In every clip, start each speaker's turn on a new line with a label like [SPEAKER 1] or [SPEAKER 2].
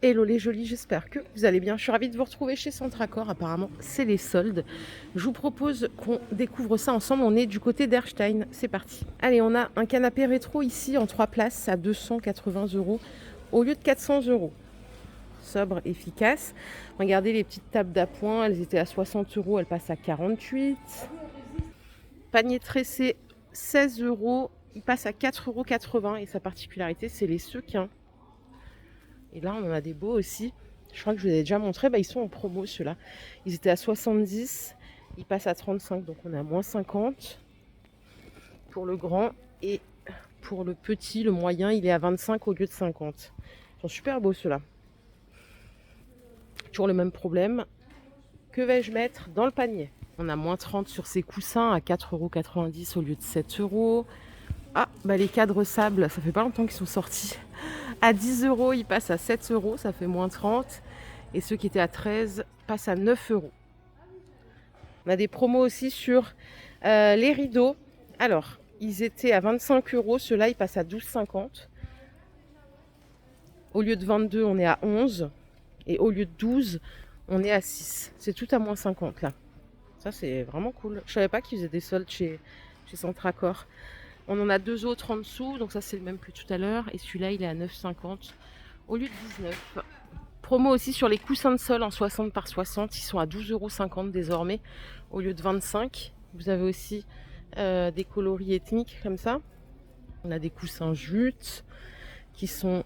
[SPEAKER 1] Hello les jolis, j'espère que vous allez bien. Je suis ravie de vous retrouver chez Centracor. Apparemment, c'est les soldes. Je vous propose qu'on découvre ça ensemble. On est du côté d'Erstein. C'est parti. Allez, on a un canapé rétro ici en 3 places à 280 € au lieu de 400 €. Sobre, efficace. Regardez les petites tables d'appoint. Elles étaient à 60 €. Elles passent à 48. Panier tressé, 16 €. Il passe à 4,80 € et sa particularité, c'est les sequins. Et là, on en a des beaux aussi. Je crois que je vous ai déjà montré. Ils sont en promo, ceux-là. Ils étaient à 70. Ils passent à 35. Donc, on est à moins 50 pour le grand. Et pour le petit, le moyen, il est à 25 au lieu de 50. Ils sont super beaux, ceux-là. Toujours le même problème. Que vais-je mettre dans le panier? On a moins 30 sur ces coussins à 4,90 € au lieu de 7 €. Ah, les cadres sable, ça fait pas longtemps qu'ils sont sortis. À 10 €, ils passent à 7 €, ça fait moins 30. Et ceux qui étaient à 13 passent à 9 €. On a des promos aussi sur les rideaux. Alors, ils étaient à 25 €, ceux-là, ils passent à 12,50 €. Au lieu de 22, on est à 11. Et au lieu de 12, on est à 6. C'est tout à moins 50 là. Ça, c'est vraiment cool. Je savais pas qu'ils faisaient des soldes chez Centracor. On en a deux autres en dessous, donc ça c'est le même que tout à l'heure. Et celui-là, il est à 9,50 au lieu de 19. Promo aussi sur les coussins de sol en 60 par 60. Ils sont à 12,50 € désormais au lieu de 25. Vous avez aussi des coloris ethniques comme ça. On a des coussins jute qui sont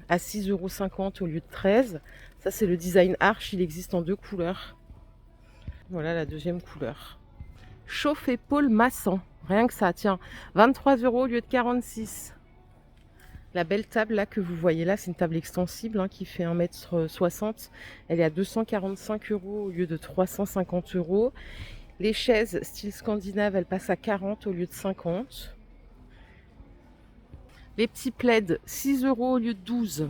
[SPEAKER 1] à 6,50 € au lieu de 13. Ça, c'est le design arch. Il existe en deux couleurs. Voilà la deuxième couleur. Chauffe-épaule maçon. Rien que ça, tiens. 23 € au lieu de 46. La belle table là que vous voyez là, c'est une table extensible qui fait 1,60 m. Elle est à 245 € au lieu de 350 €. Les chaises style scandinave, elles passent à 40 au lieu de 50. Les petits plaids, 6 € au lieu de 12.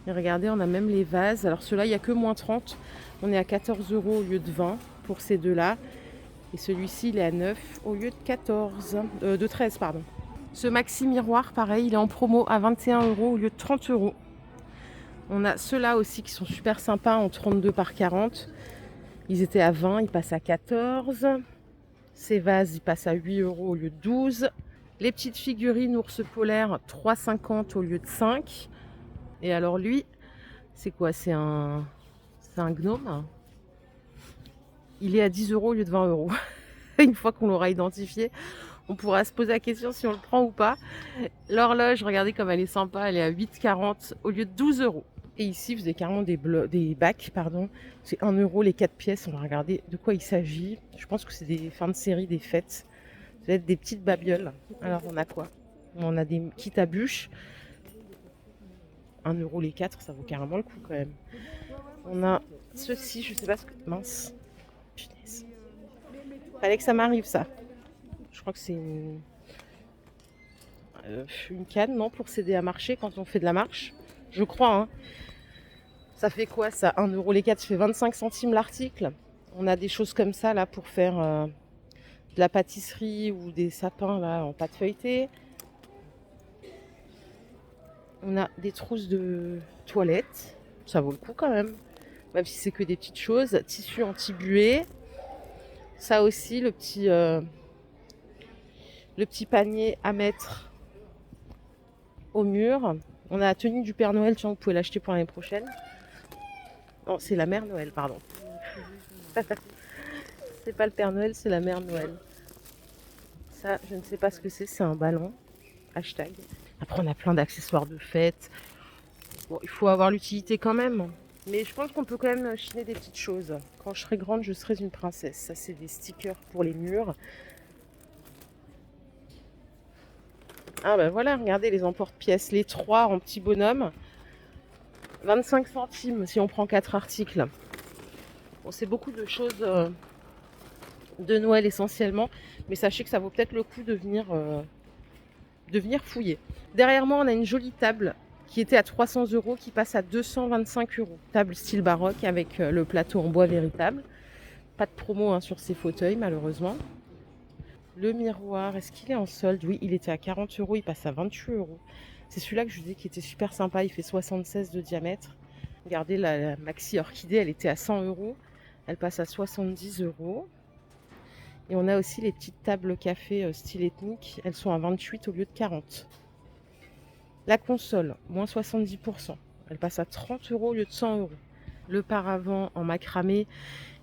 [SPEAKER 1] Et regardez, on a même les vases. Alors ceux-là, il n'y a que moins 30. On est à 14 € au lieu de 20 pour ces deux-là. Et celui-ci, il est à 9 au lieu de 13, pardon. Ce maxi miroir, pareil, il est en promo à 21 € au lieu de 30 €. On a ceux-là aussi qui sont super sympas en 32 par 40. Ils étaient à 20, ils passent à 14. Ces vases, ils passent à 8 € au lieu de 12. Les petites figurines ours polaires, 3,50 € au lieu de 5. Et alors lui, c'est quoi? C'est un gnome. Il est à 10 € au lieu de 20 €. Une fois qu'on l'aura identifié, on pourra se poser la question si on le prend ou pas. L'horloge, regardez comme elle est sympa, elle est à 8,40 € au lieu de 12 €. Et ici, vous avez carrément des bacs, pardon. C'est 1 € les 4 pièces. On va regarder de quoi il s'agit. Je pense que c'est des fins de série, des fêtes. Ça va être des petites babioles. Alors, on a quoi? On a des kits à bûches. 1 € les 4, ça vaut carrément le coup quand même. On a ceci, je sais pas ce que... Mince. Punaise. Fallait que ça m'arrive, ça. Je crois que c'est une canne, non, pour s'aider à marcher quand on fait de la marche. Je crois, Ça fait quoi, ça? 1 € les 4, ça fait 25 centimes l'article. On a des choses comme ça, là, pour faire de la pâtisserie ou des sapins, là, en pâte feuilletée. On a des trousses de toilette. Ça vaut le coup, quand même. Même si c'est que des petites choses. Tissu anti-buée. Ça aussi, le petit panier à mettre au mur. On a la tenue du Père Noël, tiens, vous pouvez l'acheter pour l'année prochaine. Non, c'est la Mère Noël, pardon. C'est pas le Père Noël, c'est la Mère Noël. Ça, je ne sais pas ce que c'est un ballon. Hashtag. Après, on a plein d'accessoires de fête. Bon, il faut avoir l'utilité quand même. Mais je pense qu'on peut quand même chiner des petites choses. Quand je serai grande, je serai une princesse. Ça, c'est des stickers pour les murs. Ah voilà, regardez les emporte-pièces. Les 3 en petit bonhomme. 25 centimes si on prend 4 articles. Bon, c'est beaucoup de choses de Noël essentiellement. Mais sachez que ça vaut peut-être le coup de venir fouiller. Derrière moi, on a une jolie table qui était à 300 € qui passe à 225 €. Table style baroque avec le plateau en bois véritable. Pas de promo sur ces fauteuils malheureusement. Le miroir, est-ce qu'il est en solde? Oui, il était à 40 €, il passe à 28 €. C'est celui-là que je vous disais qui était super sympa. Il fait 76 de diamètre. Regardez, la maxi orchidée, elle était à 100 euros. Elle passe à 70 euros. Et on a aussi les petites tables café style ethnique. Elles sont à 28 au lieu de 40. La console, moins 70%. Elle passe à 30 euros au lieu de 100 euros. Le paravent en macramé,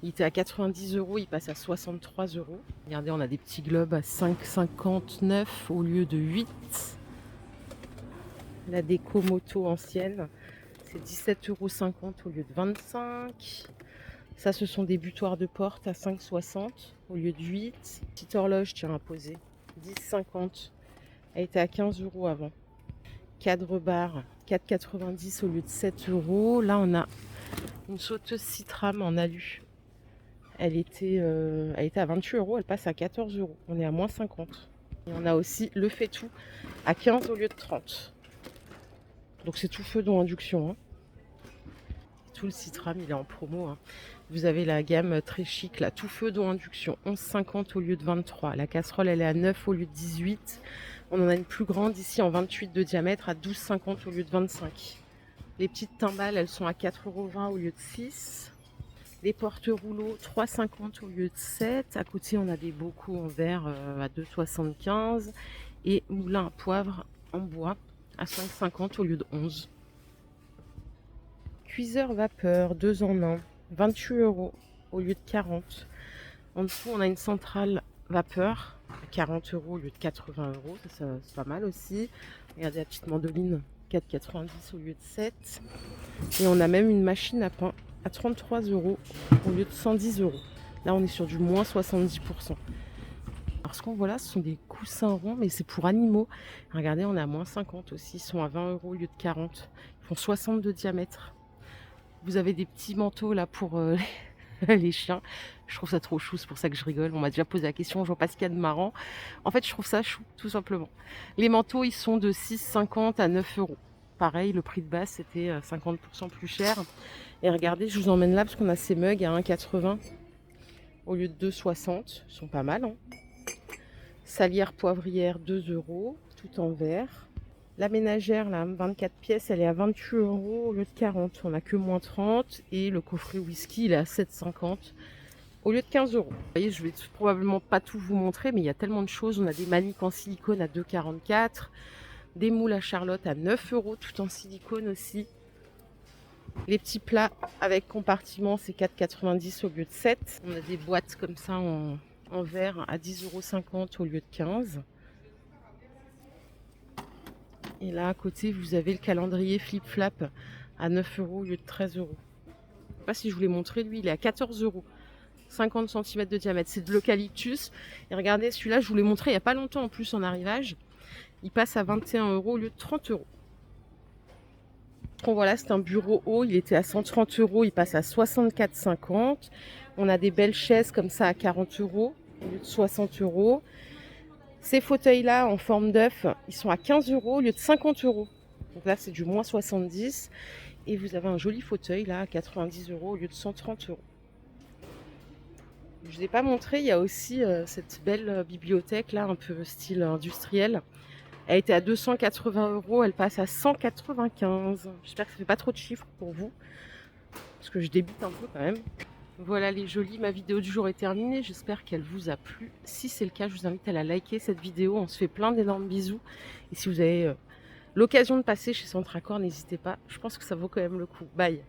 [SPEAKER 1] il était à 90 euros, il passe à 63 euros. Regardez, on a des petits globes à 5,59 au lieu de 8. La déco moto ancienne, c'est 17,50 € au lieu de 25. Ça, ce sont des butoirs de porte à 5,60 au lieu de 8. Petite horloge, tiens, à poser, 10,50. Elle était à 15 euros avant. Cadre barre, 4,90 au lieu de 7 euros. Là, on a une sauteuse Citram en alu. Elle était à 28 euros, elle passe à 14 euros. On est à moins 50. Et on a aussi le fait-tout à 15 au lieu de 30. Donc c'est tout feu dont induction. Hein. Tout le Citram, il est en promo. Hein. Vous avez la gamme très chic, là, tout feu dont induction, 11,50 au lieu de 23. La casserole, elle est à 9 au lieu de 18. On en a une plus grande ici en 28 de diamètre à 12,50 au lieu de 25. Les petites timbales, elles sont à 4,20 € au lieu de 6. Les porte-rouleaux, 3,50 au lieu de 7. À côté, on a des bocaux en verre à 2,75. Et moulin à poivre en bois à 5,50 au lieu de 11. Cuiseur vapeur, 2 en 1, 28 euros au lieu de 40. En dessous, on a une centrale vapeur à 40 euros au lieu de 80 euros. Ça, c'est pas mal aussi. Regardez la petite mandoline, 4,90 au lieu de 7. Et on a même une machine à pain à 33 euros au lieu de 110 euros. Là, on est sur du moins 70%. Alors, ce qu'on voit là, ce sont des coussins ronds, mais c'est pour animaux. Regardez, on est à moins 50 aussi. Ils sont à 20 euros au lieu de 40. Ils font 60 de diamètre. Vous avez des petits manteaux là pour les chiens. Je trouve ça trop chou, c'est pour ça que je rigole. On m'a déjà posé la question, je vois pas ce qu'il y a de marrant. En fait, je trouve ça chou, tout simplement. Les manteaux, ils sont de 6,50 à 9 euros. Pareil, le prix de base, c'était 50% plus cher. Et regardez, je vous emmène là parce qu'on a ces mugs à 1,80 au lieu de 2,60. Ils sont pas mal. Hein. Salière poivrière, 2 euros, tout en verre. La ménagère, là, 24 pièces, elle est à 28 euros au lieu de 40. On n'a que moins 30. Et le coffret whisky, il est à 7,50 au lieu de 15 euros. Vous voyez, je vais probablement pas tout vous montrer, mais il y a tellement de choses. On a des maniques en silicone à 2,44. Des moules à Charlotte à 9 euros, tout en silicone aussi. Les petits plats avec compartiment, c'est 4,90 au lieu de 7. On a des boîtes comme ça en verre à 10,50 € au lieu de 15. Et là, à côté, vous avez le calendrier flip-flap à 9 euros au lieu de 13 euros. Je ne sais pas si je vous l'ai montré, lui, il est à 14 euros. 50 cm de diamètre. C'est de l'eucalyptus. Et regardez, celui-là, je vous l'ai montré il n'y a pas longtemps en plus en arrivage. Il passe à 21 euros au lieu de 30 euros. Donc voilà, c'est un bureau haut. Il était à 130 euros. Il passe à 64,50. On a des belles chaises comme ça à 40 euros au lieu de 60 euros. Ces fauteuils-là en forme d'œuf, ils sont à 15 euros au lieu de 50 euros. Donc là, c'est du moins 70. Et vous avez un joli fauteuil là à 90 euros au lieu de 130 euros. Je ne vous ai pas montré, il y a aussi cette belle bibliothèque là, un peu style industriel. Elle était à 280 euros, elle passe à 195. J'espère que ça ne fait pas trop de chiffres pour vous, parce que je débute un peu quand même. Voilà les jolis, ma vidéo du jour est terminée. J'espère qu'elle vous a plu. Si c'est le cas, je vous invite à la liker cette vidéo. On se fait plein d'énormes bisous. Et si vous avez l'occasion de passer chez Centracor, n'hésitez pas. Je pense que ça vaut quand même le coup. Bye!